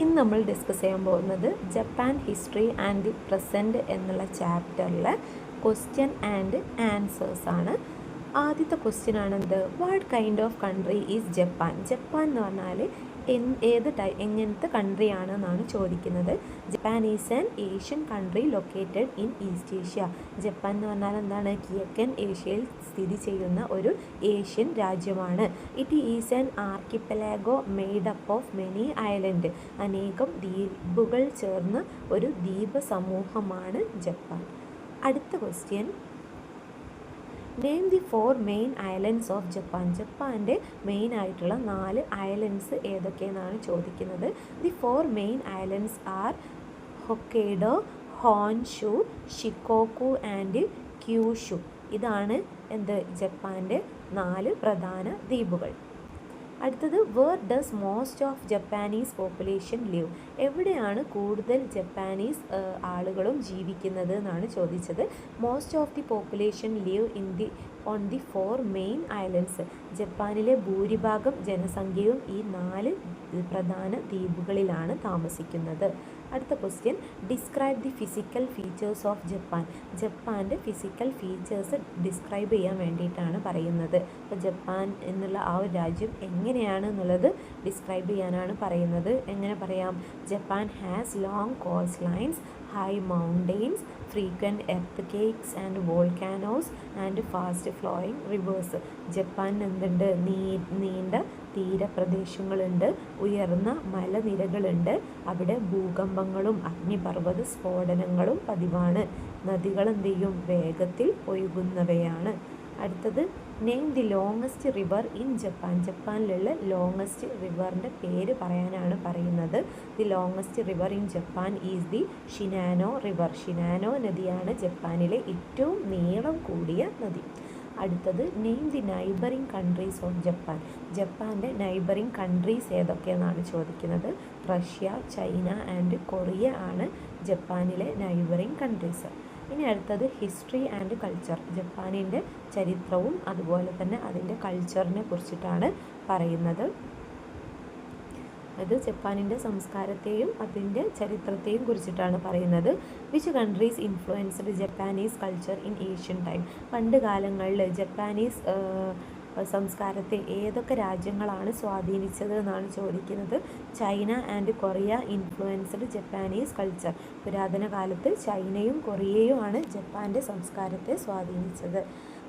ഇന്ന് നമ്മൾ ഡിസ്കസ് ചെയ്യാൻ പോകുന്നത് Japan history and the present എന്നുള്ള ചാപ്റ്ററിലെ ക്വസ്റ്റ്യൻ ആൻഡ് ആൻസേഴ്സ് ആണ്. ആദ്യത്തെ ക്വസ്റ്റ്യൻ ആണെന്ത്, what kind of country is Japan? Japan എന്ന് പറഞ്ഞാൽ എങ്ങനത്തെ കൺട്രിയാണ് എന്നാണ് ചോദിക്കുന്നത്. Japan is an Asian country located in East Asia. Japan എന്ന് പറഞ്ഞാൽ എന്താണ്, കിഴക്കൻ ഏഷ്യയിൽ സ്ഥിതി ചെയ്യുന്ന ഒരു ഏഷ്യൻ രാജ്യമാണ്. It is an archipelago made up of many island. അനേകം ദ്വീപുകൾ ചേർന്ന ഒരു ദ്വീപ സമൂഹമാണ് ജപ്പാൻ. അടുത്ത question, name the 4 main islands of Japan. ജപ്പാൻ്റെ മെയിൻ ആയിട്ടുള്ള 4 ഐലൻഡ്സ് ഏതൊക്കെയെന്നാണ് ചോദിക്കുന്നത്. The 4 main islands are Hokkaido, Honshu, Shikoku and Kyushu. ഇതാണ് ജപ്പാൻ്റെ 4 പ്രധാന ദ്വീപുകൾ. അടുത്തത്, where does most of Japanese population live? എവിടെയാണ് കൂടുതൽ ജപ്പാനീസ് ആളുകളും ജീവിക്കുന്നത് എന്നാണ് ചോദിച്ചത്. Most of the population live on the 4 main islands. ജപ്പാനിലെ ഭൂരിഭാഗം ജനസംഖ്യയും ഈ 4 പ്രധാന ദ്വീപുകളിലാണ് താമസിക്കുന്നത്. അടുത്ത question, describe the physical features of Japan. ജപ്പാൻ്റെ ഫിസിക്കൽ ഫീച്ചേഴ്സ് ഡിസ്ക്രൈബ് ചെയ്യാൻ വേണ്ടിയിട്ടാണ് പറയുന്നത്. അപ്പോൾ ജപ്പാൻ എന്നുള്ള ആ ഒരു രാജ്യം എങ്ങനെയാണ് എന്നുള്ളത് ഡിസ്ക്രൈബ് ചെയ്യാനാണ് പറയുന്നത്. എങ്ങനെ പറയാം? Japan has long cost lines, high mountains, frequent earth cakes and volcanoes and fast flowing reverse. Japan എന്തുണ്ട്? നീണ്ട തീരപ്രദേശങ്ങളുണ്ട്, ഉയർന്ന മലനിരകളുണ്ട്, അവിടെ ഭൂകമ്പങ്ങളും അഗ്നിപർവ്വത സ്ഫോടനങ്ങളും പതിവാണ്. നദികൾ എന്ത് ചെയ്യും? വേഗത്തിൽ ഒഴുകുന്നവയാണ്. അടുത്തത്, name the longest river in Japan. ജപ്പാനിലുള്ള ലോങ്ങസ്റ്റ് റിവറിൻ്റെ പേര് പറയാനാണ് പറയുന്നത്. The longest river in Japan is the Shinano river. Shinano നദിയാണ് ജപ്പാനിലെ ഏറ്റവും നീളം കൂടിയ നദി. അടുത്തത്, name the neighbouring countries of Japan. ജപ്പാൻ്റെ നൈബറിങ് കൺട്രീസ് ഏതൊക്കെയെന്നാണ് ചോദിക്കുന്നത്. റഷ്യ, ചൈന ആൻഡ് കൊറിയ ആണ് ജപ്പാനിലെ നൈബറിങ് കൺട്രീസ്. ഇനി അടുത്തത്, ഹിസ്റ്ററി ആൻഡ് കൾച്ചർ. ജപ്പാനിൻ്റെ ചരിത്രവും അതുപോലെ തന്നെ അതിൻ്റെ കൾച്ചറിനെ കുറിച്ചിട്ടാണ് പറയുന്നത്. അത് ജപ്പാനിൻ്റെ സംസ്കാരത്തെയും അതിൻ്റെ ചരിത്രത്തെയും കുറിച്ചിട്ടാണ് പറയുന്നത്. Which countries influenced Japanese culture in Asian time. പണ്ട് കാലങ്ങളിൽ ജപ്പാനീസ് സംസ്കാരത്തെ ഏതൊക്കെ രാജ്യങ്ങളാണ് സ്വാധീനിച്ചത് എന്നാണ് ചോദിക്കുന്നത്. China and Korea influenced Japanese culture. പുരാതന കാലത്ത് ചൈനയും കൊറിയയുമാണ് ജപ്പാൻ്റെ സംസ്കാരത്തെ സ്വാധീനിച്ചത്.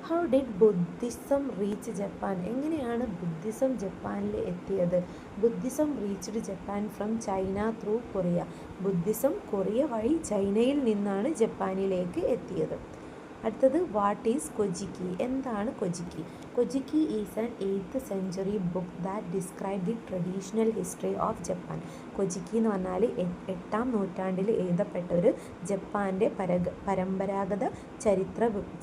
How did Buddhism reach Japan? എങ്ങനെയാണ് ബുദ്ധിസം ജപ്പാനിൽ എത്തിയത്? Buddhism reached Japan from China through Korea. Buddhism Korea വഴി ചൈനയിൽ നിന്നാണ് ജപ്പാനിലേക്ക് എത്തിയത്. അടുത്തത്, വാട്ട് ഈസ് കൊജിക്കി? എന്താണ് Kojiki? Kojiki is an 8th century book that describe the traditional history of Japan. Kojiki എന്ന് പറഞ്ഞാൽ 8ാം നൂറ്റാണ്ടിൽ എഴുതപ്പെട്ട ഒരു ജപ്പാൻ്റെ പരമ്പരാഗത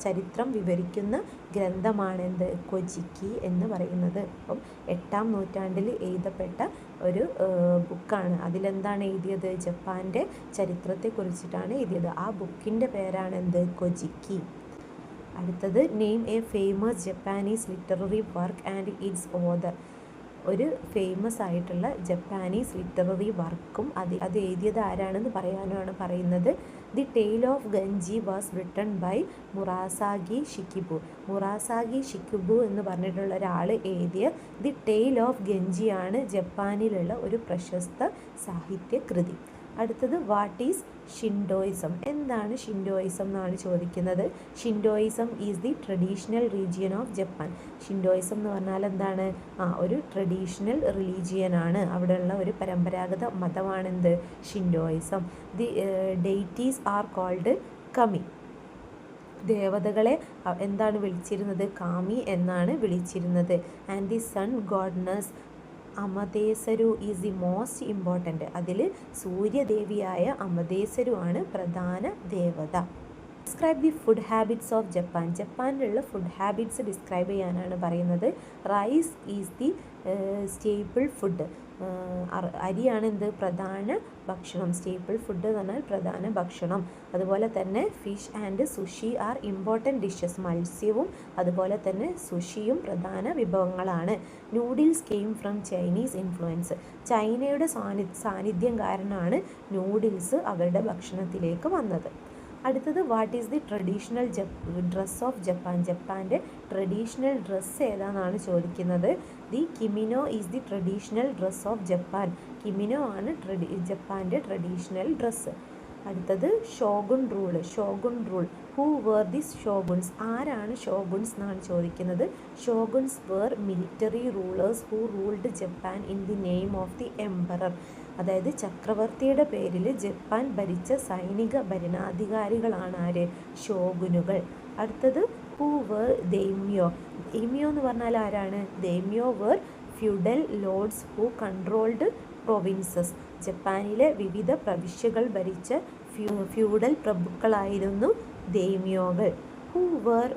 ചരിത്രം വിവരിക്കുന്ന ഗ്രന്ഥമാണെന്ത്? കൊജിക്കി എന്ന് പറയുന്നത്. അപ്പം 8ാം നൂറ്റാണ്ടിൽ എഴുതപ്പെട്ട ഒരു ബുക്കാണ്. അതിലെന്താണ് എഴുതിയത്? ജപ്പാൻ്റെ ചരിത്രത്തെക്കുറിച്ചിട്ടാണ് എഴുതിയത്. ആ ബുക്കിൻ്റെ പേരാണെന്ത്? കൊജിക്കി. അടുത്തത്, name a famous Japanese literary work and its author. ഒരു ഫേമസ് ആയിട്ടുള്ള ജപ്പാനീസ് ലിറ്റററി വർക്കും അത് എഴുതിയത് ആരാണെന്ന് പറയാനാണ് പറയുന്നത്. The tale of Genji was written by Murasaki Shikibu. Murasaki Shikibu എന്ന് പറഞ്ഞിട്ടുള്ള ഒരാൾ എഴുതിയ ദി ടെയിൽ ഓഫ് ഗഞ്ചിയാണ് ജപ്പാനിലുള്ള ഒരു പ്രശസ്ത സാഹിത്യകൃതി. അടുത്തത്, വാട്ട് ഈസ് ഷിൻഡോയിസം? എന്താണ് ഷിൻഡോയിസം എന്നാണ് ചോദിക്കുന്നത്. Shintoism is the traditional region of Japan. Shintoism എന്ന് പറഞ്ഞാൽ എന്താണ്? ഒരു ട്രഡീഷണൽ റിലീജിയനാണ്. അവിടെയുള്ള ഒരു പരമ്പരാഗത മതമാണെന്ത്? Shintoism. The deities are called kami. ദേവതകളെ എന്താണ് വിളിച്ചിരുന്നത്? കാമി എന്നാണ് വിളിച്ചിരുന്നത്. And the sun goddess Amaterasu is the most important. അതിൽ സൂര്യദേവിയായ അമതേസരു ആണ് പ്രധാന ദേവത. Describe the food habits of Japan. ജപ്പാനിലുള്ള ഫുഡ് ഹാബിറ്റ്സ് ഡിസ്ക്രൈബ് ചെയ്യാനാണ് പറയുന്നത്. Rice is the staple food. അരിയാണ് എന്ത് പ്രധാന ഭക്ഷണം. സ്റ്റേപ്പിൾ ഫുഡ് എന്ന് പറഞ്ഞാൽ പ്രധാന ഭക്ഷണം. അതുപോലെ തന്നെ fish and sushi are important dishes. മത്സ്യവും അതുപോലെ തന്നെ സുഷിയും പ്രധാന വിഭവങ്ങളാണ്. Noodles came from Chinese influence. ചൈനയുടെ സാന്നിധ്യം കാരണമാണ് നൂഡിൽസ് അവരുടെ ഭക്ഷണത്തിലേക്ക് വന്നത്. അടുത്തത് what is the traditional dress of Japan. ജപ്പാൻ്റെ ട്രഡീഷണൽ ഡ്രസ്സ് ഏതാണെന്നാണ് ചോദിക്കുന്നത്. The kimono is the traditional dress of Japan. Kimono ആണ് ജപ്പാൻ്റെ ട്രഡീഷണൽ ഡ്രസ്സ്. അടുത്തത് shogun rule. Shogun rule. Who were these shoguns. ആരാണ് ഷോഗുൻസ് എന്നാണ് ചോദിക്കുന്നത്. Shoguns were military rulers who ruled Japan in the name of the emperor. അതായത് ചക്രവർത്തിയുടെ പേരിൽ Japan ഭരിച്ച സൈനിക ഭരണാധികാരികളാണ് ആര്? ഷോഗുനുകൾ. അടുത്തത് ഹൂ വേർ ദൈമ്യോ. ദൈമ്യോ എന്ന് പറഞ്ഞാൽ ആരാണ്? Daimyo were feudal lords who controlled provinces. ജപ്പാനിലെ വിവിധ പ്രവിശ്യകൾ ഭരിച്ച ഫ്യൂഡൽ പ്രഭുക്കളായിരുന്നു ദൈമ്യോകൾ. Who were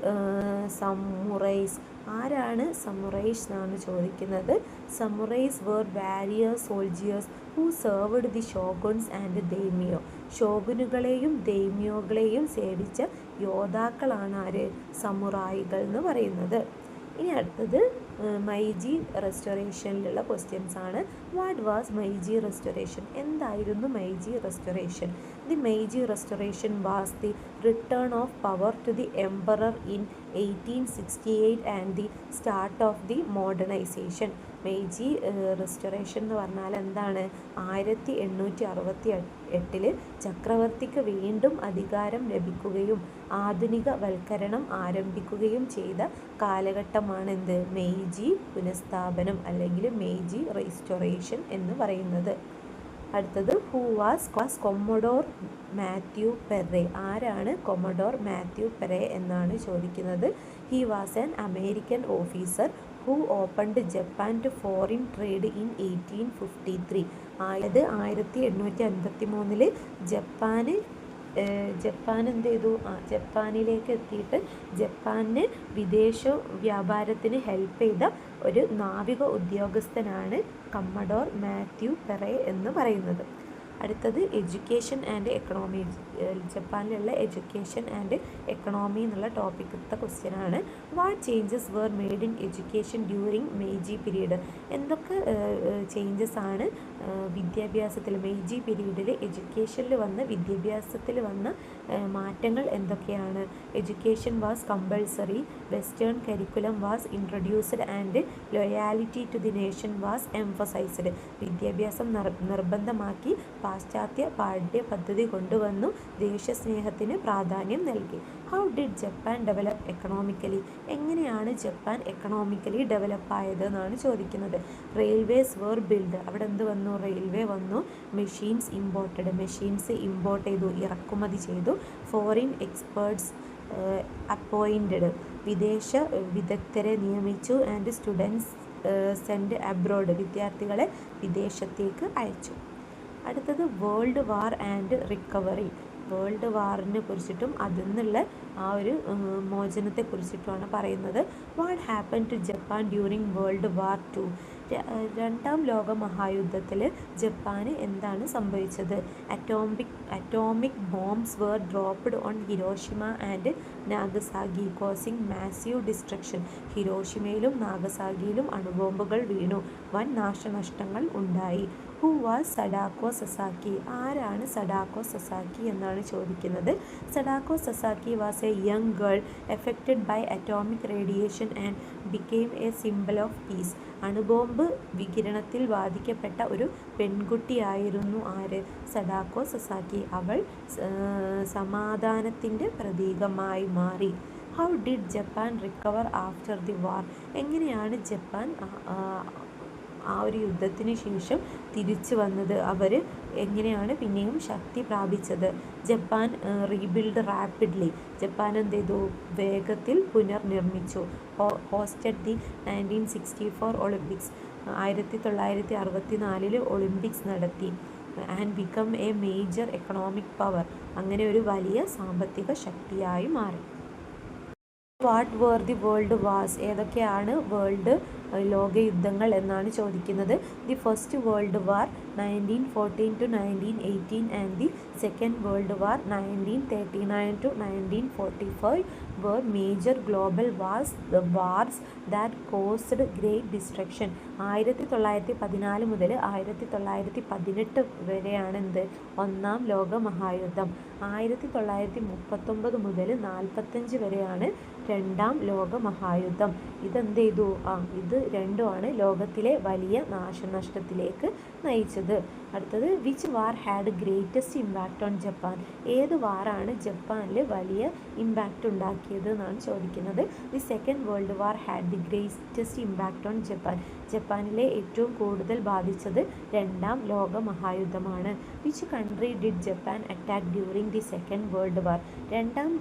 samurais. ആരാണ് സമുറൈസ് എന്നാണ് ചോദിക്കുന്നത്. Samurais were warrior soldiers who served the shoguns and daimyo. ഷോഗുനുകളെയും ദൈമ്യോകളെയും സേവിച്ച യോദ്ധാക്കളാണ് ആര്? സമുറായികൾ എന്ന് പറയുന്നത്. ഇനി അടുത്തത് മൈജി റെസ്റ്റോറേഷനിലുള്ള ക്വസ്റ്റ്യൻസ് ആണ്. What was Meiji restoration? എന്തായിരുന്നു Meiji restoration? The Meiji restoration was the return of power to the emperor in 1868 and the start of the modernisation. MyG restoration എന്ന് പറഞ്ഞാൽ എന്താണ്? 1868 ചക്രവർത്തിക്ക് വീണ്ടും അധികാരം ലഭിക്കുകയും ആധുനികവൽക്കരണം ആരംഭിക്കുകയും ചെയ്ത കാലഘട്ടമാണ് എന്ത്? മെയ്ജി പുനഃസ്ഥാപനം അല്ലെങ്കിൽ മെയ്ജി റെസ്റ്റോറേഷൻ എന്ന് പറയുന്നത്. അടുത്തത് who was Commodore Matthew Perry. ആരാണ് കൊമഡോർ മാത്യു പെറെ എന്നാണ് ചോദിക്കുന്നത്. He was an American officer who opened Japan to foreign trade in 1853. 1853 Japan എന്ത് ചെയ്തു? ജപ്പാനിലേക്ക് എത്തിയിട്ട് ജപ്പാന് വിദേശ വ്യാപാരത്തിന് ഹെൽപ്പ് ചെയ്ത ഒരു നാവിക ഉദ്യോഗസ്ഥനാണ് കമ്മഡോർ മാത്യു പെറെ എന്ന് പറയുന്നത്. അടുത്തത് എഡ്യൂക്കേഷൻ ആൻഡ് എക്കണോമി. ജപ്പാനിലുള്ള എഡ്യൂക്കേഷൻ ആൻഡ് എക്കണോമി എന്നുള്ള ടോപ്പിക്കത്തെ ക്വസ്റ്റ്യൻ ആണ്. What changes were made in education during Meiji period. എന്തൊക്കെ ചേഞ്ചസ് ആണ് വിദ്യാഭ്യാസത്തിൽ മെയ്ജി പീരീഡിൽ എഡ്യൂക്കേഷനിൽ വന്ന വിദ്യാഭ്യാസത്തിൽ വന്ന മാറ്റങ്ങൾ എന്തൊക്കെയാണ്? Education was compulsory, western curriculum was introduced and loyalty to the nation was emphasised. വിദ്യാഭ്യാസം നിർബന്ധമാക്കി, പാശ്ചാത്യ പാഠ്യ പദ്ധതി കൊണ്ടുവന്നു, ദേശസ്നേഹത്തിന് പ്രാധാന്യം നൽകി. How did Japan develop economically. എങ്ങനെയാണ് ജപ്പാൻ എക്കണോമിക്കലി ഡെവലപ്പായത് എന്നാണ് ചോദിക്കുന്നത്. Railways were build. അവിടെ എന്ത് വന്നു? റെയിൽവേ വന്നു. Machines imported. മെഷീൻസ് ഇമ്പോർട്ട് ചെയ്തു, ഇറക്കുമതി ചെയ്തു. Foreign experts appointed. വിദേശ വിദഗ്ധരെ നിയമിച്ചു. And students send abroad. വിദ്യാർത്ഥികളെ വിദേശത്തേക്ക് അയച്ചു. അടുത്തത് world war and recovery. World വാറിനെ കുറിച്ചിട്ടും അതിൽ നിന്നുള്ള ആ ഒരു മോചനത്തെക്കുറിച്ചിട്ടുമാണ് പറയുന്നത്. What happen to Japan during world war 2. രണ്ടാം ലോക മഹായുദ്ധത്തിൽ ജപ്പാന് എന്താണ് സംഭവിച്ചത്? Atomic bombs were dropped on Hiroshima and Nagasaki causing massive destruction. ഹിരോഷിമയിലും നാഗസാഗിയിലും അണുബോംബുകൾ വീണു, വൻ നാശനഷ്ടങ്ങൾ ഉണ്ടായി. Who was Sadako Sasaki. ആരാണ് സഡാക്കോ സസാക്കി എന്നാണ് ചോദിക്കുന്നത്. Sadako Sasaki was a young girl affected by atomic radiation and became a symbol of peace. അണുബോംബ് വികിരണത്തിൽ ബാധിക്കപ്പെട്ട ഒരു പെൺകുട്ടിയായിരുന്നു ആര്? Sadako Sasaki. അവൾ സമാധാനത്തിൻ്റെ പ്രതീകമായി മാറി. How did Japan recover after the war. എങ്ങനെയാണ് ജപ്പാൻ ആ ഒരു യുദ്ധത്തിന് ശേഷം തിരിച്ചു വന്നത്? അവർ എങ്ങനെയാണ് പിന്നെയും ശക്തി പ്രാപിച്ചത്? Japan rebuild rapidly. ജപ്പാൻ എന്ത് ചെയ്തു? വേഗത്തിൽ പുനർനിർമ്മിച്ചു. Hosted the 1964 Olympics. 1964 ഒളിമ്പിക്സ് നടത്തി. And become a major economic power. അങ്ങനെ ഒരു വലിയ സാമ്പത്തിക ശക്തിയായി മാറി. What were the world wars. ഏതൊക്കെയാണ് വേൾഡ് ലോകയുദ്ധങ്ങൾ എന്നാണ് ചോദിക്കുന്നത്. The first world war 1914 to 1918 and the Second World War 1939 to 1945 were major global wars that caused great destruction. 1914 മുതൽ 1918 വരെയാണ് എന്ത് ഒന്നാം ലോക മഹായുദ്ധം. 1939 മുതൽ 45 വരെയാണ് രണ്ടാം ലോക മഹായുദ്ധം. ഇതെന്ത് ചെയ്തു? ഇത് രണ്ടുമാണ് ലോകത്തിലെ വലിയ നാശനഷ്ടത്തിലേക്ക് നയിച്ചത്. അടുത്തത് which war had greatest impact on Japan? ഏത് വാറാണ് ജപ്പാനിൽ വലിയ ഇമ്പാക്റ്റ് ഉണ്ടാക്കിയത് എന്നാണ് ചോദിക്കുന്നത്. The second world war had the greatest impact on Japan. ജപ്പാനിലെ ഏറ്റവും കൂടുതൽ ബാധിച്ചത് രണ്ടാം ലോക മഹായുദ്ധമാണ്. Which country did Japan attack during the second world war? രണ്ടാം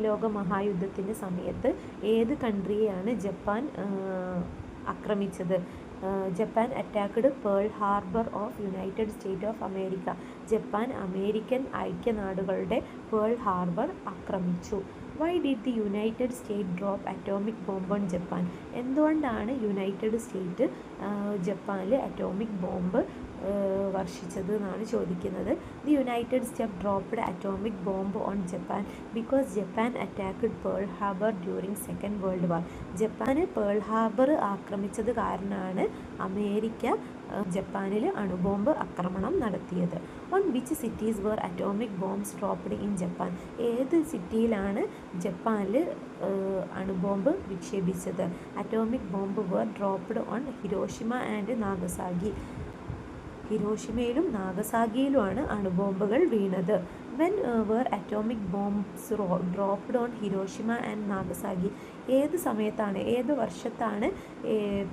ലോക മഹായുദ്ധത്തിൻ്റെ സമയത്ത് ഏത് കൺട്രിയെയാണ് ജപ്പാൻ ആക്രമിച്ചത്? Japan attacked Pearl Harbor of United State of America. Japan American ഐക്യനാടുകളുടെ പേൾ ഹാർബർ ആക്രമിച്ചു. Why did the United State drop atomic bomb on Japan? എന്തുകൊണ്ടാണ് യുണൈറ്റഡ് സ്റ്റേറ്റ് ജപ്പാനിൽ അറ്റോമിക് ബോംബ് വർഷിച്ചത് എന്നാണ് ചോദിക്കുന്നത്. The United State dropped atomic bomb on Japan because Japan attacked Pearl Harbor during second world war. ജപ്പാന് Pearl Harbor ആക്രമിച്ചത് കാരണമാണ് America ജപ്പാനിൽ അണുബോംബ് ആക്രമണം നടത്തിയത്. On which cities were atomic bombs dropped in Japan? ഏത് സിറ്റിയിലാണ് ജപ്പാനിൽ അണുബോംബ് വിക്ഷേപിച്ചത്? Atomic bomb were dropped on Hiroshima and Nagasaki. ഹിരോഷിമയിലും നാഗസാക്കിയിലുമാണ് അണുബോംബുകൾ വീണത്. When were atomic bombs dropped on Hiroshima and Nagasaki? ഏത് സമയത്താണ്, ഏത് വർഷത്താണ്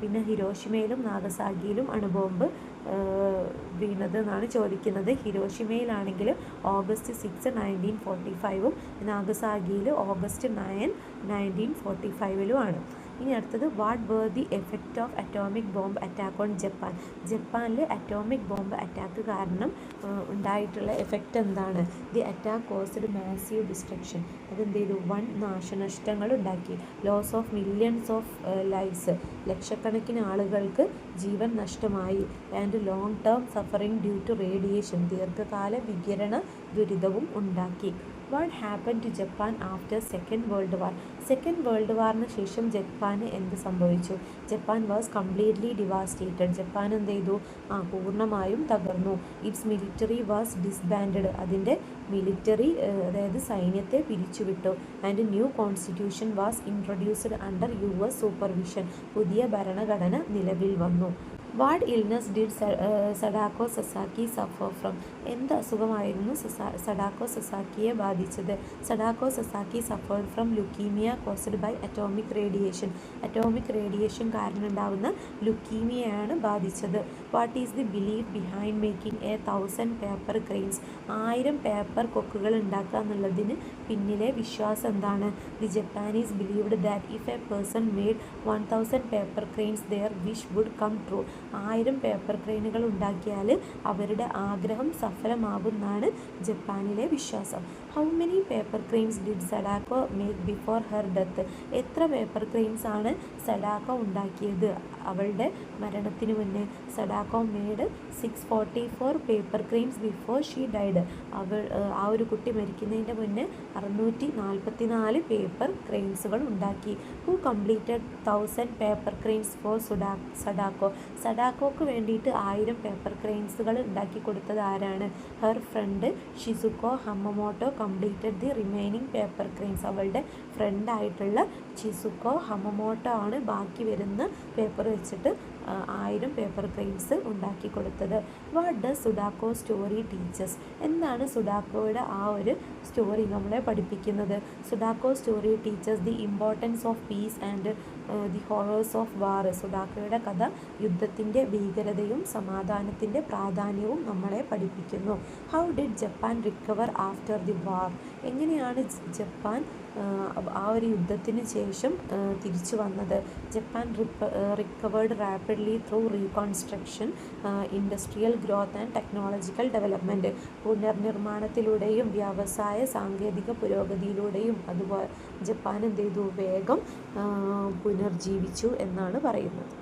പിന്നെ ഹിരോഷിമയിലും നാഗസാക്കിയിലും അണുബോംബ് വീണത് എന്നാണ് ചോദിക്കുന്നത്. ഹിരോഷിമയിലാണെങ്കിൽ ഓഗസ്റ്റ് 6, 1945 നാഗസാക്കിയിൽ ഓഗസ്റ്റ് 9, 1945 ഇനി അടുത്തത് what were the effect of atomic bomb attack on Japan? ജപ്പാനിൽ അറ്റോമിക് ബോംബ് അറ്റാക്ക് കാരണം ഉണ്ടായിട്ടുള്ള എഫക്റ്റ് എന്താണ്? The attack caused massive destruction. അതെന്ത് ചെയ്തു? വൻ നാശനഷ്ടങ്ങൾ ഉണ്ടാക്കി. Loss of millions of lifes, ലക്ഷക്കണക്കിന് ആളുകൾക്ക് ജീവൻ നഷ്ടമായി. And long term suffering due to radiation, ദീർഘകാല വികിരണ ദുരിതവും ഉണ്ടാക്കി. What happen to Japan after second world war? Second world വാറിന് ശേഷം ജപ്പാന് എന്ത് സംഭവിച്ചു? Japan was completely ഡിവാസ്റ്റേറ്റഡ്. ജപ്പാൻ എന്ത് ചെയ്തു? പൂർണ്ണമായും തകർന്നു. Its military was disbanded. അതിൻ്റെ മിലിറ്ററി അതായത് സൈന്യത്തെ പിരിച്ചുവിട്ടു. And new constitution was introduced under US supervision. പുതിയ ഭരണഘടന നിലവിൽ വന്നു. What illness did Sadako Sasaki suffer from? എന്ത് അസുഖമായിരുന്നു സഡാക്കോ സസാക്കിയെ ബാധിച്ചത്? Sadako Sasaki suffered from leukemia caused by atomic radiation. Atomic radiation കാരണം ഉണ്ടാകുന്ന ലുക്കീമിയയാണ് ബാധിച്ചത്. What is the belief behind making 1000 paper cranes? 1000 paper കൊക്കുകൾ ഉണ്ടാക്കുക എന്നുള്ളതിന് പിന്നിലെ വിശ്വാസം എന്താണ്? The Japanese believed that if a person made 1000 paper cranes their wish would come true. 1000 paper ക്രെയിനുകൾ ഉണ്ടാക്കിയാൽ അവരുടെ ആഗ്രഹം സഫലമാകുമെന്നാണ് ജപ്പാനിലെ വിശ്വാസം. How many paper cranes did Sadako make before her death? എത്ര പേപ്പർ ക്രെയിൻസ് ആണ് സഡാക്കോ ഉണ്ടാക്കിയത് അവളുടെ മരണത്തിന് മുന്നേ? Sadako made 644 paper cranes before she died. ആ ഒരു കുട്ടി മരിക്കുന്നതിൻ്റെ മുന്നേ 644 പേപ്പർ ക്രെയിൻസുകൾ ഉണ്ടാക്കി. Who completed 1000 paper cranes for Sadako? സഡാക്കോക്ക് വേണ്ടിയിട്ട് 1000 പേപ്പർ ക്രെയിൻസുകൾ ഉണ്ടാക്കി കൊടുത്തത് ആരാണ്? Her friend Shizuko Hamamoto completed the remaining paper cranes. അവളുടെ ഫ്രണ്ടായിട്ടുള്ള ഷിസുക്കോ ഹമമോട്ടോ ആണ് ബാക്കി വരുന്ന പേപ്പർ വെച്ചിട്ട് 1000 പേപ്പർ ക്രെയിൻസ് ഉണ്ടാക്കി കൊടുത്തത്. What does Sadako story teaches? എന്താണ് സുഡാക്കോയുടെ ആ ഒരു സ്റ്റോറി നമ്മളെ പഠിപ്പിക്കുന്നത്? Sadako story teaches the importance of peace and the horrors of war. സുഡാക്കോയുടെ കഥ യുദ്ധത്തിൻ്റെ ഭീകരതയും സമാധാനത്തിൻ്റെ പ്രാധാന്യവും നമ്മളെ പഠിപ്പിക്കുന്നു. How did Japan recover after the war? എങ്ങനെയാണ് ജപ്പാൻ ആ ഒരു യുദ്ധത്തിന് ശേഷം തിരിച്ചു വന്നത്? Japan recovered rapidly through reconstruction, industrial growth and technological development. പുനർനിർമ്മാണത്തിലൂടെയും വ്യവസായ സാങ്കേതിക പുരോഗതിയിലൂടെയും അതുപോലെ ജപ്പാൻ എന്ത് ചെയ്തു? വേഗം പുനർജീവിച്ചു എന്നാണ് പറയുന്നത്.